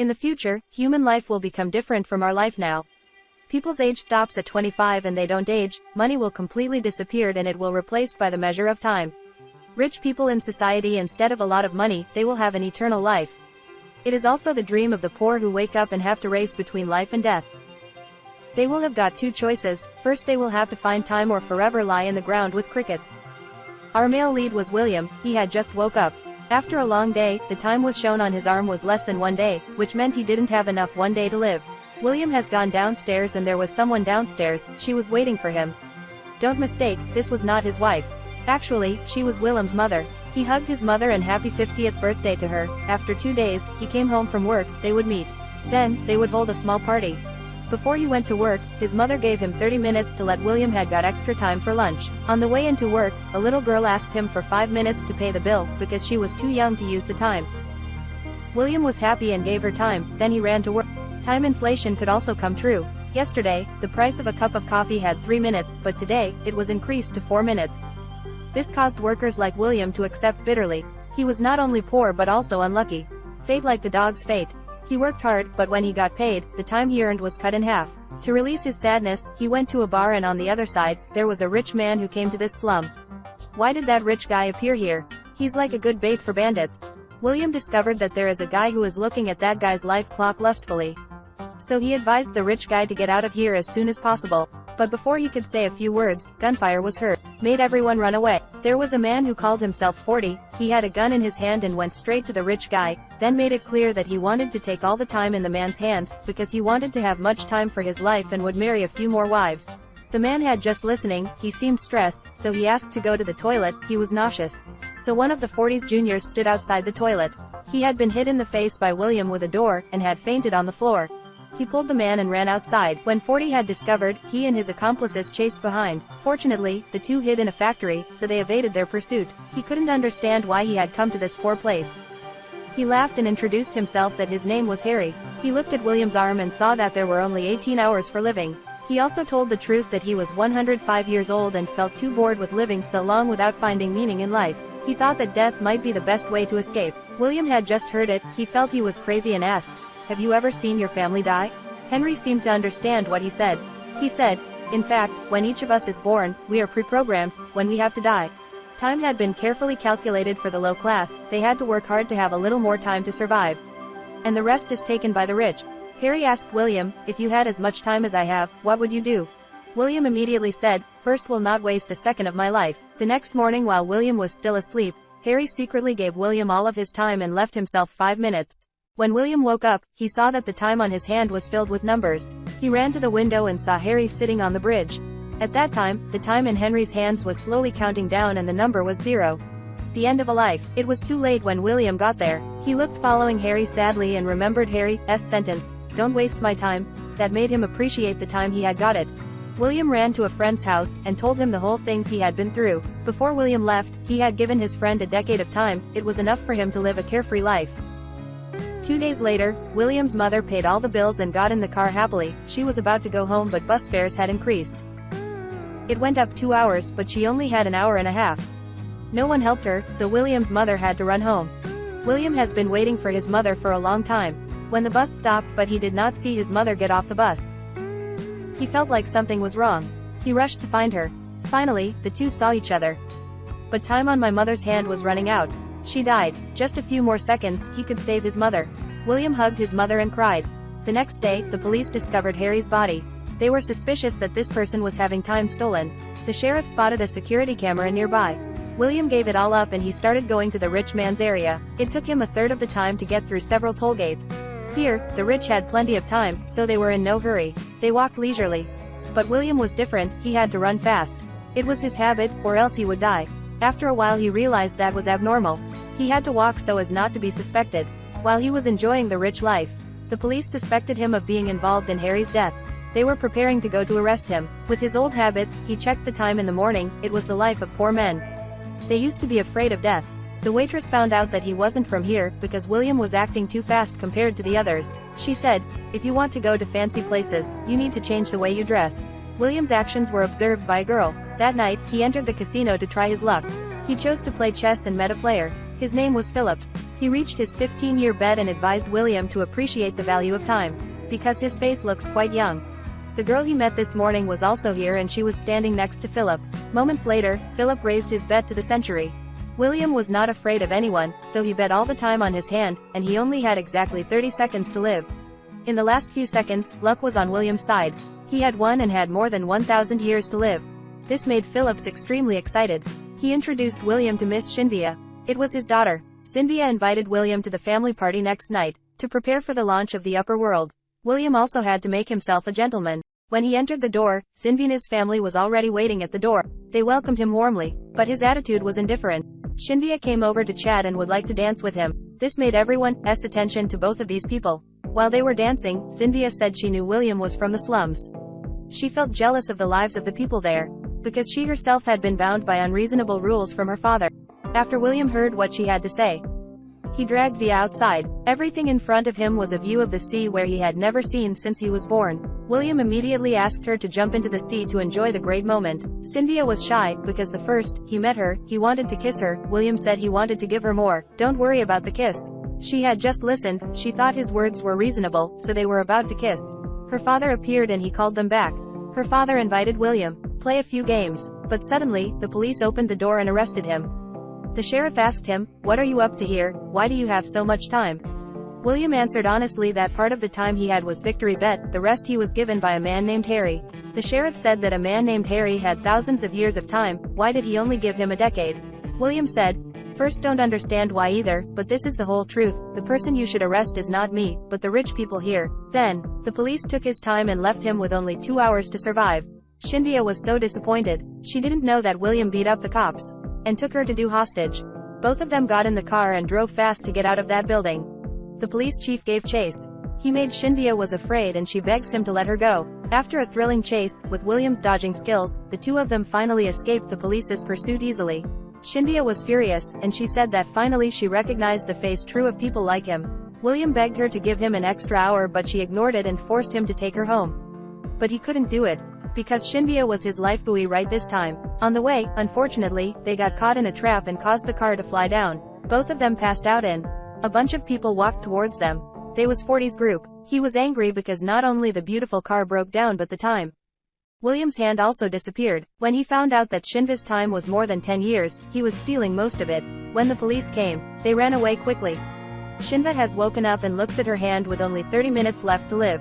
In the future, human life will become different from our life now. People's age stops at 25 and they don't age, money will completely disappear and it will replaced by the measure of time. Rich people in society, instead of a lot of money, they will have an eternal life. It is also the dream of the poor who wake up and have to race between life and death. They will have got two choices: first they will have to find time or forever lie in the ground with crickets. Our male lead was William. He had just woke up. After a long day, the time was shown on his arm was less than 1 day, which meant he didn't have enough 1 day to live. William has gone downstairs and there was someone downstairs. She was waiting for him. Don't mistake, this was not his wife. Actually, she was William's mother. He hugged his mother and happy 50th birthday to her. After 2 days, he came home from work, they would meet. Then, they would hold a small party. Before he went to work, his mother gave him 30 minutes to let William had got extra time for lunch. On the way into work, a little girl asked him for 5 minutes to pay the bill, because she was too young to use the time. William was happy and gave her time, then he ran to work. Time inflation could also come true. Yesterday, the price of a cup of coffee had 3 minutes, but today, it was increased to 4 minutes. This caused workers like William to accept bitterly. He was not only poor but also unlucky. Fate like the dog's fate. He worked hard, but when he got paid, the time he earned was cut in half. To release his sadness, he went to a bar and on the other side, there was a rich man who came to this slum. Why did that rich guy appear here? He's like a good bait for bandits. William discovered that there is a guy who is looking at that guy's life clock lustfully. So he advised the rich guy to get out of here as soon as possible. But before he could say a few words, gunfire was heard. Made everyone run away. There was a man who called himself 40, he had a gun in his hand and went straight to the rich guy, then made it clear that he wanted to take all the time in the man's hands, because he wanted to have much time for his life and would marry a few more wives. The man had just listening, he seemed stressed, so he asked to go to the toilet, he was nauseous. So one of the 40's juniors stood outside the toilet. He had been hit in the face by William with a door, and had fainted on the floor. He pulled the man and ran outside. When 40 had discovered, he and his accomplices chased behind. Fortunately, the two hid in a factory, so they evaded their pursuit. He couldn't understand why he had come to this poor place. He laughed and introduced himself that his name was Harry. He looked at William's arm and saw that there were only 18 hours for living. He also told the truth that he was 105 years old and felt too bored with living so long without finding meaning in life. He thought that death might be the best way to escape. William had just heard it, he felt he was crazy and asked, "Have you ever seen your family die?" Henry seemed to understand what he said. He said, "In fact, when each of us is born, we are pre-programmed, when we have to die." Time had been carefully calculated for the low class, they had to work hard to have a little more time to survive. And the rest is taken by the rich. Harry asked William, "If you had as much time as I have, what would you do?" William immediately said, "First, will not waste a second of my life." The next morning while William was still asleep, Harry secretly gave William all of his time and left himself 5 minutes. When William woke up, he saw that the time on his hand was filled with numbers. He ran to the window and saw Harry sitting on the bridge. At that time, the time in Henry's hands was slowly counting down and the number was 0. The end of a life. It was too late when William got there. He looked following Harry sadly and remembered Harry's sentence, "Don't waste my time." That made him appreciate the time he had got it. William ran to a friend's house, and told him the whole things he had been through. Before William left, he had given his friend a decade of time, it was enough for him to live a carefree life. 2 days later, William's mother paid all the bills and got in the car happily. She was about to go home but bus fares had increased. It went up 2 hours, but she only had an hour and a half. No one helped her, so William's mother had to run home. William has been waiting for his mother for a long time. When the bus stopped but he did not see his mother get off the bus. He felt like something was wrong. He rushed to find her. Finally, the two saw each other. But time on my mother's hand was running out. She died. Just a few more seconds, he could save his mother. William hugged his mother and cried. The next day, the police discovered Harry's body. They were suspicious that this person was having time stolen. The sheriff spotted a security camera nearby. William gave it all up and he started going to the rich man's area. It took him a third of the time to get through several toll gates. Here, the rich had plenty of time, so they were in no hurry. They walked leisurely. But William was different, he had to run fast. It was his habit, or else he would die. After a while he realized that was abnormal. He had to walk so as not to be suspected. While he was enjoying the rich life, the police suspected him of being involved in Harry's death. They were preparing to go to arrest him. With his old habits, he checked the time in the morning, it was the life of poor men. They used to be afraid of death. The waitress found out that he wasn't from here, because William was acting too fast compared to the others. She said, "If you want to go to fancy places, you need to change the way you dress." William's actions were observed by a girl. That night, he entered the casino to try his luck. He chose to play chess and met a player. His name was Phillips. He reached his 15-year bed and advised William to appreciate the value of time, because his face looks quite young. The girl he met this morning was also here and she was standing next to Philip. Moments later, Philip raised his bet to the century. William was not afraid of anyone, so he bet all the time on his hand, and he only had exactly 30 seconds to live. In the last few seconds, luck was on William's side. He had won and had more than 1,000 years to live. This made Phillips extremely excited. He introduced William to Miss Shinvia. It was his daughter. Shinvia invited William to the family party next night, to prepare for the launch of the upper world. William also had to make himself a gentleman. When he entered the door, Shinvia's family was already waiting at the door. They welcomed him warmly, but his attitude was indifferent. Shinvia came over to chat and would like to dance with him. This made everyone's attention to both of these people. While they were dancing, Shinvia said she knew William was from the slums. She felt jealous of the lives of the people there, because she herself had been bound by unreasonable rules from her father. After William heard what she had to say, he dragged Via outside. Everything in front of him was a view of the sea where he had never seen since he was born. William immediately asked her to jump into the sea to enjoy the great moment. Shinvia was shy, because the first he met her, he wanted to kiss her. William said he wanted to give her more. Don't worry about the kiss. She had just listened, she thought his words were reasonable, so they were about to kiss. Her father appeared and he called them back. Her father invited William, play a few games, but suddenly, the police opened the door and arrested him. The sheriff asked him, what are you up to here, why do you have so much time? William answered honestly that part of the time he had was victory bet, the rest he was given by a man named Harry. The sheriff said that a man named Harry had thousands of years of time, why did he only give him a decade? William said, first don't understand why either, but this is the whole truth, the person you should arrest is not me, but the rich people here. Then, the police took his time and left him with only 2 hours to survive. Shinvia was so disappointed. She didn't know that William beat up the cops and took her to do hostage. Both of them got in the car and drove fast to get out of that building. The police chief gave chase. He made Shinvia was afraid and she begs him to let her go. After a thrilling chase, with William's dodging skills, the two of them finally escaped the police's pursuit easily. Shinvia was furious, and she said that finally she recognized the face true of people like him. William begged her to give him an extra hour but she ignored it and forced him to take her home. But he couldn't do it, because Shinvia was his life buoy right this time. On the way, unfortunately, they got caught in a trap and caused the car to fly down. Both of them passed out and a bunch of people walked towards them. They was Forty's group. He was angry because not only the beautiful car broke down but the time. William's hand also disappeared. When he found out that Shinva's time was more than 10 years, he was stealing most of it. When the police came, they ran away quickly. Shinva has woken up and looks at her hand with only 30 minutes left to live.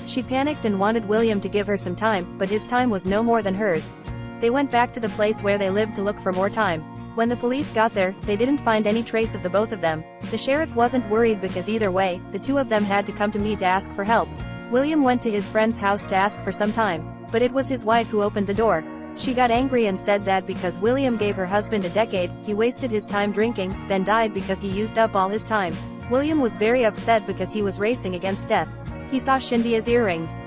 She panicked and wanted William to give her some time, but his time was no more than hers. They went back to the place where they lived to look for more time. When the police got there, they didn't find any trace of the both of them. The sheriff wasn't worried because either way, the two of them had to come to me to ask for help. William went to his friend's house to ask for some time, but it was his wife who opened the door. She got angry and said that because William gave her husband a decade, he wasted his time drinking, then died because he used up all his time. William was very upset because he was racing against death. He saw Shinvia's earrings.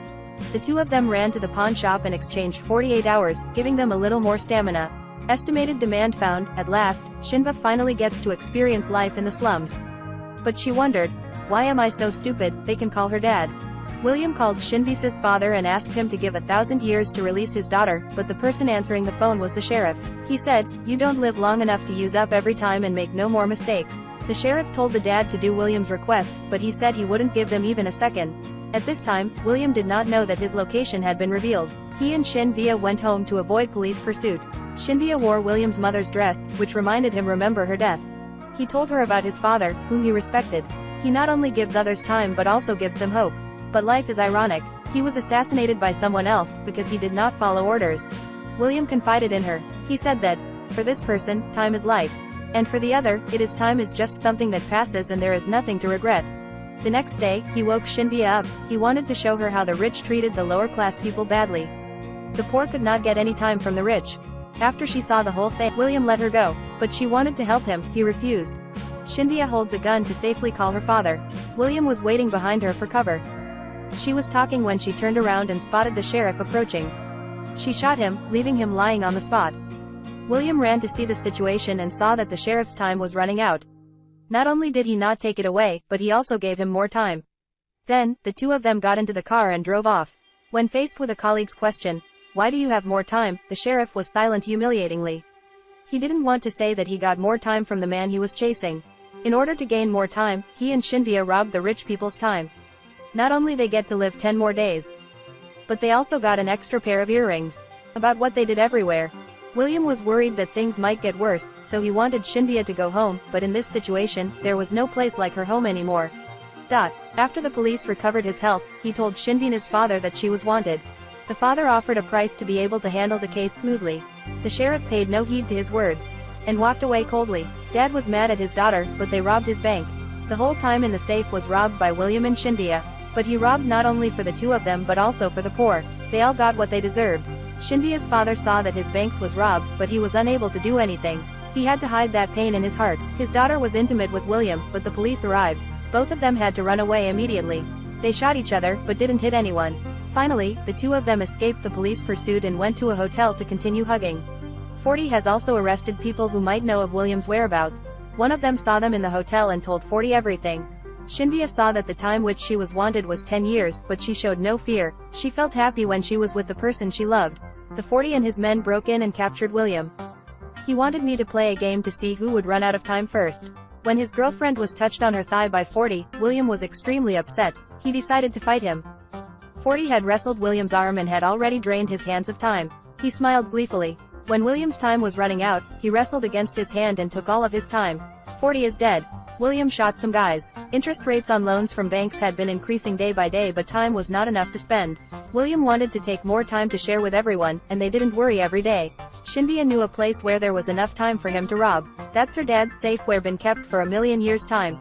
The two of them ran to the pawn shop and exchanged 48 hours, giving them a little more stamina. Estimated demand found. At last, Shinva finally gets to experience life in the slums. But she wondered, why am I so stupid? They can call her dad. William called Shinvia's father and asked him to give 1,000 years to release his daughter, but the person answering the phone was the sheriff. He said, you don't live long enough to use up every time and make no more mistakes. The sheriff told the dad to do William's request, but he said he wouldn't give them even a second. At this time, William did not know that his location had been revealed. He and Shinvia went home to avoid police pursuit. Shinvia wore William's mother's dress, which reminded him remember her death. He told her about his father, whom he respected. He not only gives others time but also gives them hope. But life is ironic. He was assassinated by someone else, because he did not follow orders. William confided in her. He said that, for this person, time is life. And for the other, time is just something that passes and there is nothing to regret. The next day, he woke Shinvia up. He wanted to show her how the rich treated the lower class people badly. The poor could not get any time from the rich. After she saw the whole thing, William let her go, but she wanted to help him. He refused. Shinvia holds a gun to safely call her father. William was waiting behind her for cover. She was talking when she turned around and spotted the sheriff approaching. She shot him, leaving him lying on the spot. William ran to see the situation and saw that the sheriff's time was running out. Not only did he not take it away, but he also gave him more time. Then, the two of them got into the car and drove off. When faced with a colleague's question, why do you have more time, the sheriff was silent humiliatingly. He didn't want to say that he got more time from the man he was chasing. In order to gain more time, he and Shinbia robbed the rich people's time. Not only they get to live 10 more days, but they also got an extra pair of earrings. About what they did everywhere. William was worried that things might get worse, so he wanted Shinbia to go home, but in this situation, there was no place like her home anymore. After the police recovered his health, he told Shinbina's father that she was wanted. The father offered a price to be able to handle the case smoothly. The sheriff paid no heed to his words, and walked away coldly. Dad was mad at his daughter, but they robbed his bank. The whole time in the safe was robbed by William and Shinbia, but he robbed not only for the two of them but also for the poor. They all got what they deserved. Shinbia's father saw that his banks was robbed, but he was unable to do anything. He had to hide that pain in his heart. His daughter was intimate with William, but the police arrived. Both of them had to run away immediately. They shot each other, but didn't hit anyone. Finally, the two of them escaped the police pursuit and went to a hotel to continue hugging. 40 has also arrested people who might know of William's whereabouts. One of them saw them in the hotel and told 40 everything. Shinbia saw that the time which she was wanted was 10 years, but she showed no fear. She felt happy when she was with the person she loved. The 40 and his men broke in and captured William. He wanted me to play a game to see who would run out of time first. When his girlfriend was touched on her thigh by 40, William was extremely upset. He decided to fight him. 40 had wrestled William's arm and had already drained his hands of time. He smiled gleefully. When William's time was running out, he wrestled against his hand and took all of his time. 40 is dead. William shot some guys. Interest rates on loans from banks had been increasing day by day, but time was not enough to spend. William wanted to take more time to share with everyone, and they didn't worry every day. Shinbia knew a place where there was enough time for him to rob. That's her dad's safe where been kept for 1,000,000 years' time.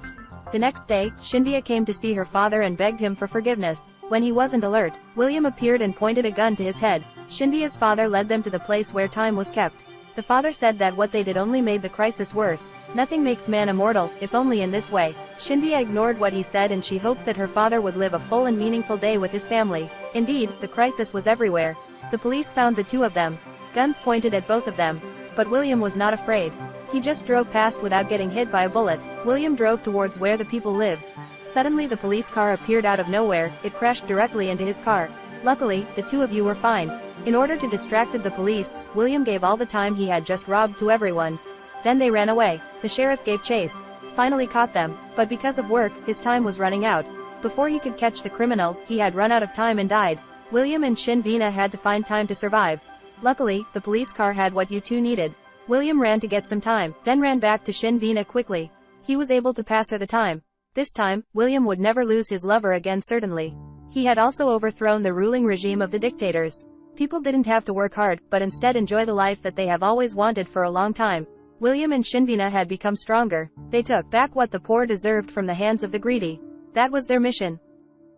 The next day, Shinbia came to see her father and begged him for forgiveness. When he wasn't alert, William appeared and pointed a gun to his head. Shinbia's father led them to the place where time was kept. The father said that what they did only made the crisis worse. Nothing makes man immortal, if only in this way. Shinbia ignored what he said and she hoped that her father would live a full and meaningful day with his family. Indeed, the crisis was everywhere. The police found the two of them. Guns pointed at both of them. But William was not afraid. He just drove past without getting hit by a bullet. William drove towards where the people lived. Suddenly the police car appeared out of nowhere. It crashed directly into his car. Luckily, the two of you were fine. In order to distract the police, William gave all the time he had just robbed to everyone. Then they ran away. The sheriff gave chase. Finally caught them. But because of work, his time was running out. Before he could catch the criminal, he had run out of time and died. William and Shinbina had to find time to survive. Luckily, the police car had what you two needed. William ran to get some time, then ran back to Shinbina quickly. He was able to pass her the time. This time, William would never lose his lover again certainly. He had also overthrown the ruling regime of the dictators. People didn't have to work hard, but instead enjoy the life that they have always wanted for a long time. William and Shinbina had become stronger. They took back what the poor deserved from the hands of the greedy. That was their mission.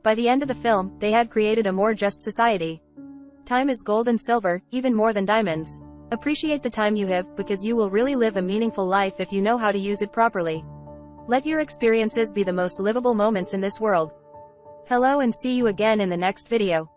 By the end of the film, they had created a more just society. Time is gold and silver, even more than diamonds. Appreciate the time you have, because you will really live a meaningful life if you know how to use it properly. Let your experiences be the most livable moments in this world. Hello and see you again in the next video.